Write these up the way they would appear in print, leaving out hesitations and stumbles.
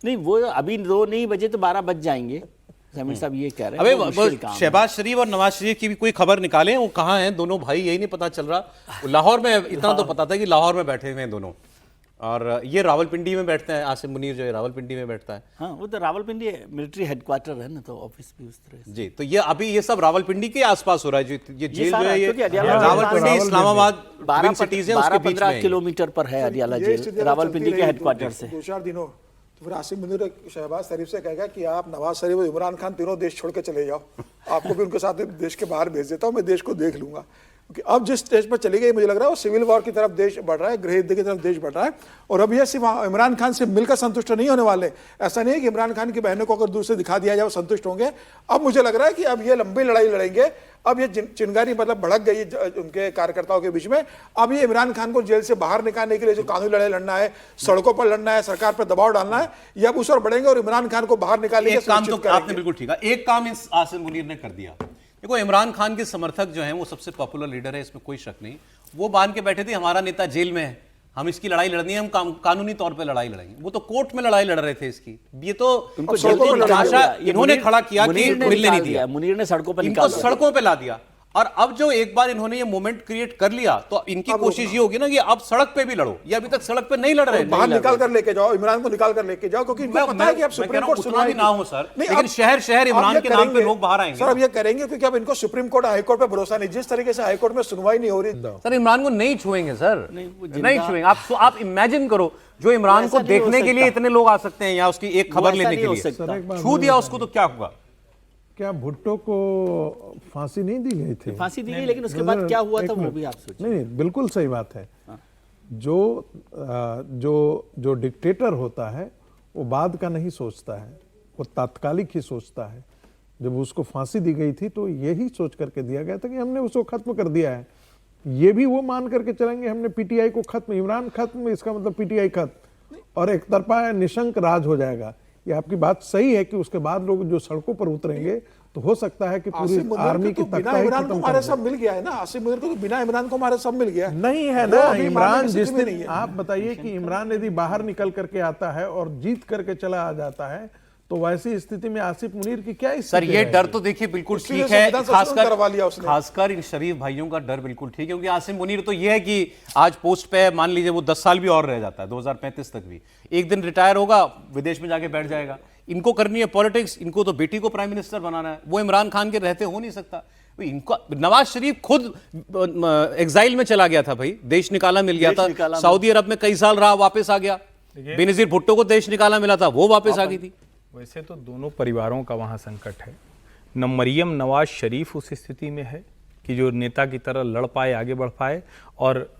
नहीं, वो अभी 2 नहीं बजे तो 12 बज जाएंगे, जमीर साहब ये कह रहे हैं। अबे वो मुश्किल काम है। शहबाज शरीफ और नवाज शरीफ की भी कोई खबर निकालें, वो कहाँ हैं दोनों भाई, यही नहीं पता चल रहा। लाहौर में इतना तो पता था कि लाहौर में बैठे हुए हैं दोनों, और ये रावलपिंडी में बैठते हैं। आसिम मुनीर जो है रावलपिंडी में बैठता है। हाँ, वो तो रावलपिंडी मिलिट्री हेडक्वार्टर है ना, तो ऑफिस भी उस तरह से। जी, तो ये अभी ये सब रावलपिंडी के आसपास हो रहा है। जो ये जेल जो है, ये क्योंकि अडियाला रावलपिंडी इस्लामाबाद 12 सिटीज है, उसके बीच में 15 किलोमीटर पर है अडियाला जेल, रावलपिंडी के हेडक्वार्टर से। 2-4 दिनों तो फिर आसिम मुनीर शहबाज शरीफ से कहेगा कि आप नवाज शरीफ और इमरान खान तीनों देश छोड़ के चले जाओ, आपको भी उनके साथ देश के बाहर भेज देता हूँ, मैं देश को देख लूंगा। क्योंकि अब जिस स्टेज पर चली गई, मुझे लग रहा है वो सिविल वॉर की तरफ देश बढ़ रहा है, गृह युद्ध की तरफ देश बढ़ रहा है। और अब ये सिर्फ इमरान खान से मिलकर संतुष्ट नहीं होने वाले। ऐसा नहीं है कि इमरान खान की बहनों को अगर दूर से दिखा दिया जाए वो संतुष्ट होंगे। अब मुझे लग रहा है कि अब ये लंबी लड़ाई लड़ेंगे। अब ये चिंगारी मतलब भड़क गई उनके कार्यकर्ताओं के बीच में। अब ये इमरान खान को जेल से बाहर निकालने के लिए जो कानूनी लड़ाई लड़ना है, सड़कों पर लड़ना है, सरकार पर दबाव डालना है, ये अब उस ओर बढ़ेंगे और इमरान खान को बाहर निकालने एक काम तो आपने बिल्कुल ठीक है, एक काम इस आसिम मुनीर ने कर दिया। देखो, इमरान खान के समर्थक जो हैं वो सबसे पॉपुलर लीडर है, इसमें कोई शक नहीं। वो बांध के बैठे थे हमारा नेता जेल में है, हम इसकी लड़ाई लड़नी है, हम कानूनी तौर पे लड़ाई लड़ेंगे। वो तो कोर्ट में लड़ाई लड़ रहे थे इसकी। ये तो तमाशा इन्होंने खड़ा किया कि मिलने नहीं दिया, मुनीर ने सड़कों पर इनको सड़कों पे ला दिया। और अब जो एक बार इन्होंने ये मोमेंट क्रिएट कर लिया, तो इनकी कोशिश ये होगी ना कि अब सड़क पे भी लड़ो। ये अभी तक सड़क पे नहीं लड़ रहे, बाहर निकाल कर लेके जाओ, इमरान को निकाल कर लेके जाओ, क्योंकि इनको पता है कि अब सुप्रीम कोर्ट सुनवाई ना हो सर, लेकिन शहर शहर इमरान के नाम पे लोग बाहर आएंगे। सर अब ये करेंगे क्योंकि अब इनको सुप्रीम कोर्ट हाई कोर्ट पे भरोसा नहीं। जिस तरीके से हाई कोर्ट में सुनवाई नहीं हो रही, सर इमरान को नहीं छुएंगे सर, नहीं छुएंगे। आप इमेजिन करो, जो इमरान को देखने के लिए इतने लोग आ सकते हैं या उसकी एक खबर लेने के लिए, छू दिया उसको तो क्या होगा? क्या भुट्टो को फांसी नहीं दी गई थी? फांसी दी गई, लेकिन उसके बाद क्या हुआ था वो भी आप सोचिए। नहीं, बिल्कुल सही बात है। जो डिक्टेटर होता है वो बाद का नहीं सोचता है, वो तात्कालिक ही सोचता है। जब उसको फांसी दी गई थी तो यही सोच करके दिया गया था कि हमने उसको खत्म कर दिया है। ये भी वो मान करके चलेंगे हमने पीटीआई को खत्म, इमरान खत्म, इसका मतलब पीटीआई खत्म, और एक तरफा निशंक राज हो जाएगा। ये आपकी बात सही है कि उसके बाद लोग जो सड़कों पर उतरेंगे तो हो सकता है कि पूरी आर्मी की बिना इमरान को हमारे सब मिल गया है ना। आसिम मुनीर को तो बिना इमरान को हमारे सब मिल गया नहीं है ना। इमरान जिस दिन आप बताइए कि इमरान यदि बाहर निकल करके आता है और जीत करके चला आ जाता है, तो वैसी स्थिति में आसिफ मुनीर की क्या स्थिति? सर ये डर तो देखिए बिल्कुल ठीक है, खासकर इन शरीफ भाइयों का डर बिल्कुल ठीक है, क्योंकि आसिफ मुनीर तो ये है कि आज पोस्ट पे मान लीजिए वो 10 साल भी और रह जाता है, 2035 तक भी, एक दिन रिटायर होगा, विदेश में जाके बैठ जाएगा। इनको करनी है पॉलिटिक्स, इनको तो बेटी को प्राइम मिनिस्टर बनाना है, वो इमरान खान के रहते हो नहीं सकता। इनको नवाज शरीफ खुद एग्जाइल में चला गया था भाई, देश निकाला मिल गया था, सऊदी अरब में कई साल रहा, वापस आ गया। बेनजीर भुट्टो को देश निकाला मिला था, वो वापस आ गई थी। वैसे तो दोनों परिवारों का वहाँ संकट है। न मरियम नवाज शरीफ उस स्थिति में है कि जो नेता की तरह लड़ पाए, आगे बढ़ पाए, और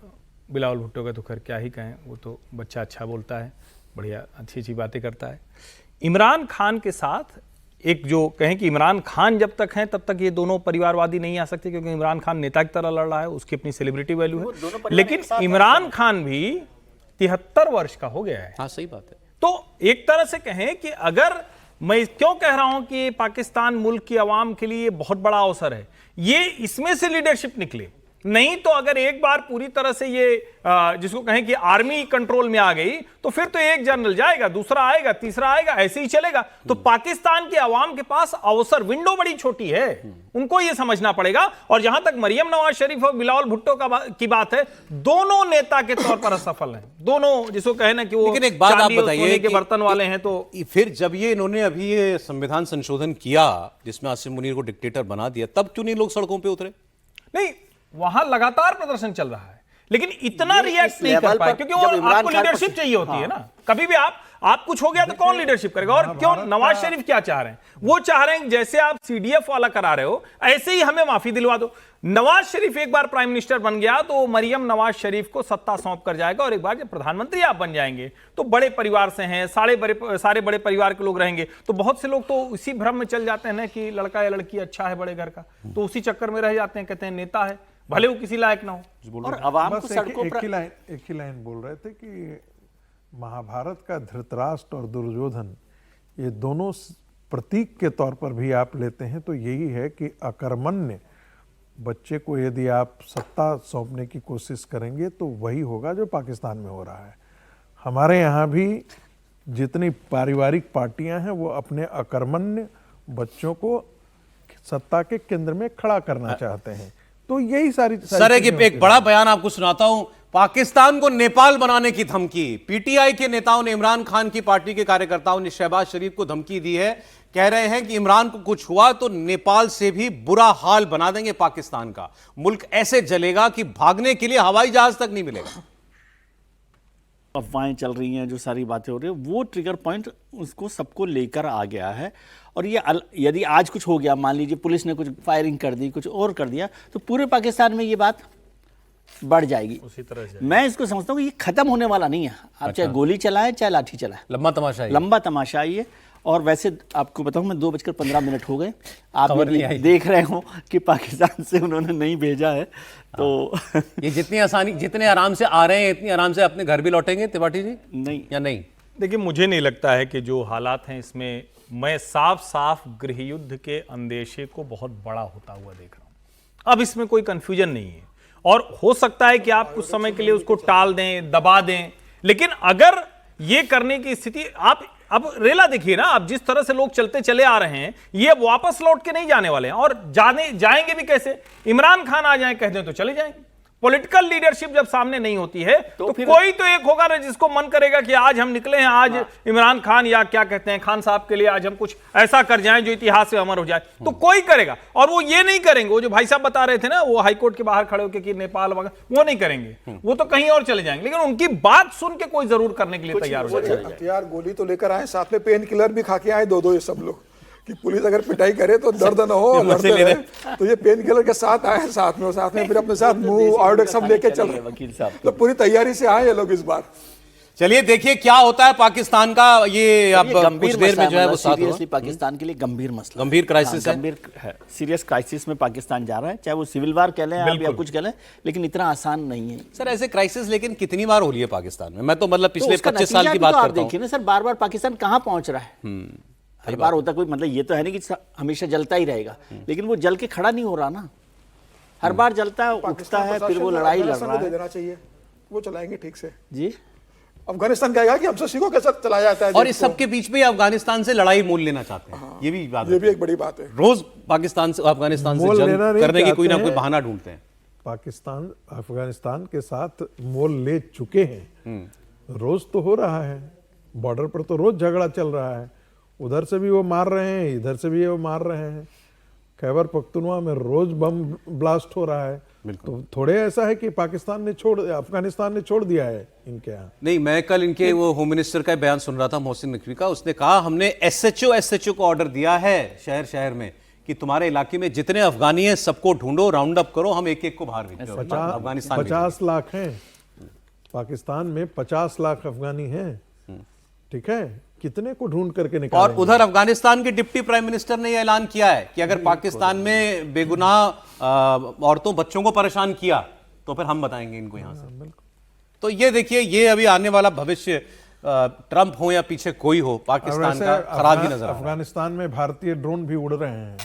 बिलावल भुट्टो का तो खैर क्या ही कहें, वो तो बच्चा अच्छा बोलता है, बढ़िया अच्छी अच्छी बातें करता है। इमरान खान के साथ एक जो कहें कि इमरान खान जब तक हैं तब तक ये दोनों परिवारवादी नहीं आ सकते, क्योंकि इमरान खान नेता की तरह लड़ रहा है, उसकी अपनी सेलिब्रिटी वैल्यू है, लेकिन इमरान खान भी 73 वर्ष का हो गया है। हाँ सही बात है। तो एक तरह से कहें कि अगर मैं क्यों कह रहा हूं कि पाकिस्तान मुल्क की आवाम के लिए बहुत बड़ा अवसर है, ये इसमें से लीडरशिप निकले, नहीं तो अगर एक बार पूरी तरह से ये जिसको कहें कि आर्मी कंट्रोल में आ गई, तो फिर तो एक जनरल जाएगा, दूसरा आएगा, तीसरा आएगा, ऐसे ही चलेगा। तो पाकिस्तान के अवाम के पास अवसर, विंडो बड़ी छोटी है, उनको ये समझना पड़ेगा। और जहां तक मरियम नवाज शरीफ और बिलावल भुट्टो की बात है, दोनों नेता के तौर पर असफल हैं, दोनों जिसको कहे ना कि वो लेकिन एक बात आप बताइए के बर्तन वाले हैं। तो फिर जब ये इन्होंने अभी ये संविधान संशोधन किया जिसमें आसिम मुनीर को डिक्टेटर बना दिया, तब क्यों नहीं लोग सड़कों पे उतरे? नहीं, वहां लगातार प्रदर्शन चल रहा है, लेकिन इतना रिएक्ट नहीं कर पाए, क्योंकि वो आपको लीडरशिप चाहिए होती है ना। कभी भी आप कुछ हो गया तो कौन लीडरशिप करेगा? और क्यों नवाज शरीफ क्या चाह रहे हैं? वो चाह रहे हैं जैसे आप सीडीएफ वाला करा रहे हो, ऐसे ही हमें माफी दिलवा दो। नवाज शरीफ एक बार प्राइम मिनिस्टर बन गया तो मरियम नवाज शरीफ को सत्ता सौंप कर जाएगा, और एक बार जब प्रधानमंत्री आप बन जाएंगे तो बड़े परिवार से हैं, सारे बड़े परिवार के लोग रहेंगे। तो बहुत से लोग तो इसी भ्रम में चल जाते हैं ना कि लड़का या लड़की अच्छा है बड़े घर का, तो उसी चक्कर में रह जाते हैं, कहते हैं नेता है, भले वो किसी लायक ना हो। और अवाम को सड़कों पर एक ही लाइन बोल रहे थे कि महाभारत का धृतराष्ट्र और दुर्योधन, ये दोनों प्रतीक के तौर पर भी आप लेते हैं तो यही है कि अकर्मण्य बच्चे को यदि आप सत्ता सौंपने की कोशिश करेंगे तो वही होगा जो पाकिस्तान में हो रहा है। हमारे यहाँ भी जितनी पारिवारिक पार्टियां हैं वो अपने अकर्मण्य बच्चों को सत्ता के केंद्र में खड़ा करना चाहते हैं। तो यही सारी सर एक बड़ा बयान आपको सुनाता हूं। पाकिस्तान को नेपाल बनाने की धमकी। पीटीआई के नेताओं ने इमरान खान की पार्टी के कार्यकर्ताओं ने शहबाज शरीफ को धमकी दी है। कह रहे हैं कि इमरान को कुछ हुआ तो नेपाल से भी बुरा हाल बना देंगे पाकिस्तान का। मुल्क ऐसे जलेगा कि भागने के लिए हवाई जहाज तक नहीं मिलेगा। अफवाहें चल रही हैं, जो सारी बातें हो रही है, वो ट्रिगर पॉइंट उसको सबको लेकर आ गया है। और ये यदि आज कुछ हो गया, मान लीजिए पुलिस ने कुछ फायरिंग कर दी, कुछ और कर दिया, तो पूरे पाकिस्तान में ये बात बढ़ जाएगी। उसी तरह से मैं इसको समझता हूँ कि ये खत्म होने वाला नहीं है। आप चाहे गोली चलाएं चाहे लाठी चलाएं, लंबा तमाशा है। लंबा तमाशा ये। और वैसे आपको बताऊं, मैं 2:15 हो गए, आप ये देख रहे हो कि पाकिस्तान से उन्होंने नहीं भेजा है। तो ये जितने आराम से आ रहे हैं, इतनी आराम से अपने घर भी लौटेंगे त्रिपाठी जी? नहीं, या नहीं? देखिए, मुझे नहीं लगता है कि जो हालात हैं इसमें, मैं साफ साफ गृह युद्ध के अंदेशे को बहुत बड़ा होता हुआ देख रहा हूं। अब इसमें कोई कंफ्यूजन नहीं है, और हो सकता है कि आप कुछ समय के लिए उसको टाल दें, दबा दें, लेकिन अगर ये करने की स्थिति, आप अब रेला देखिए ना, अब जिस तरह से लोग चलते चले आ रहे हैं, ये वापस लौट के नहीं जाने वाले हैं। और जाएंगे भी कैसे? इमरान खान आ जाए कह दें तो चले जाएंगे। पॉलिटिकल लीडरशिप जब सामने नहीं होती है तो कोई तो एक होगा ना जिसको मन करेगा कि आज हम निकले हैं, आज इमरान खान या क्या कहते हैं खान साहब के लिए आज हम कुछ ऐसा कर जाएं जो इतिहास से अमर हो जाए। तो कोई करेगा, और वो ये नहीं करेंगे। वो जो भाई साहब बता रहे थे ना, वो हाईकोर्ट के बाहर खड़े होकर कि नेपाल वगैरह, वो नहीं करेंगे, वो तो कहीं और चले जाएंगे। लेकिन उनकी बात सुन के कोई जरूर करने के लिए तैयार हो जाएगा। हथियार गोली तो लेकर आए, साथ में पेन किलर भी खा के आए दो ये सब लोग, कि पुलिस अगर पिटाई करे तो दर्द न हो, लड़ते रहे। तो ये पेन किलर के साथ आए, साथ में फिर अपने साथ मुंह और सब लेके चल रहे वकील साहब। तो पूरी तैयारी से आए ये लोग इस बार। चलिए देखिए क्या होता है पाकिस्तान का। ये अब कुछ देर में जो है वो सीरियसली पाकिस्तान के लिए गंभीर मसला, गंभीर क्राइसिस है, गंभीर है, सीरियस क्राइसिस में पाकिस्तान जा रहा है। चाहे वो सिविल वार कह लें आप या कुछ कह लें, लेकिन इतना आसान नहीं है सर। ऐसे क्राइसिस लेकिन कितनी बार हो रही है पाकिस्तान में? मैं तो मतलब पिछले 25 साल की बात करता हूं। देखिए ना सर, बार बार पाकिस्तान कहां पहुंच रहा है। हर बार होता कोई मतलब ये तो है नहीं कि हमेशा जलता ही रहेगा, लेकिन वो जल के खड़ा नहीं हो रहा ना। हर बार जलता है, उठता है, फिर वो लड़ाई लड़ रहा है। देना चाहिए, वो चलाएंगे ठीक से जी। अफगानिस्तान कहेगा कि हमसे सीखो कैसे चलाया जाता है। और इस सब के बीच में अफगानिस्तान से लड़ाई मोल लेना चाहते हैं। ये भी बात, ये भी एक बड़ी बात है। रोज पाकिस्तान से अफगानिस्तान से जंग करने की कोई ना कोई बहाना ढूंढते हैं। पाकिस्तान अफगानिस्तान के साथ मोल ले चुके हैं, रोज तो हो रहा है। बॉर्डर पर तो रोज झगड़ा चल रहा है, उधर से भी वो मार रहे हैं, इधर से भी वो मार रहे हैं। खैबर पख्तूनवा में रोज बम ब्लास्ट हो रहा है। तो थोड़े ऐसा है कि अफगानिस्तान ने छोड़ दिया है इनके यहाँ। नहीं, मैं कल इनके वो होम मिनिस्टर का बयान सुन रहा था, मोहसिन नकवी का। उसने कहा हमने एसएचओ को ऑर्डर दिया है शहर शहर में कि तुम्हारे इलाके में जितने अफगानी हैं सबको ढूंढो, राउंड अप करो, हम एक एक को बाहर भेजो। अफगानिस्तान 50 लाख हैं पाकिस्तान में, 50 लाख अफगानी हैं, ठीक है, कितने को ढूंढ करके निकालेंगे। और उधर अफगानिस्तान के डिप्टी प्राइम मिनिस्टर ने यह ऐलान किया है कि अगर पाकिस्तान में बेगुनाह औरतों बच्चों को परेशान किया तो फिर हम बताएंगे इनको यहां से। तो ये देखिए, ये अभी आने वाला भविष्य, ट्रंप हो या पीछे कोई हो, पाकिस्तान का खराब ही नजर। अफगानिस्तान में भारतीय ड्रोन भी उड़ रहे हैं।